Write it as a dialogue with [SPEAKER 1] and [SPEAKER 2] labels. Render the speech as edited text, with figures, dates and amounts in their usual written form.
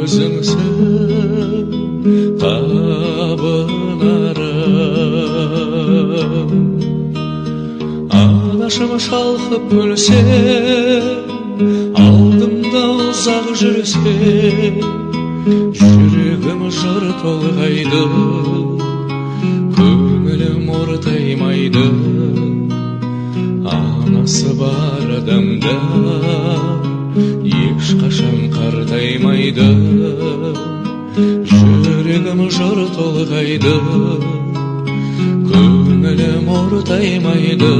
[SPEAKER 1] өзіңсің табынарым. Анашым шалқып күлсе, алдымда ұзақ жүрсе, жүрегім жыр толғайды, көңілім ортаймайды. Анасы бар адамда ешқашан қартаймайды, жүрегім жыр толғайды, көңілім ортаймайды.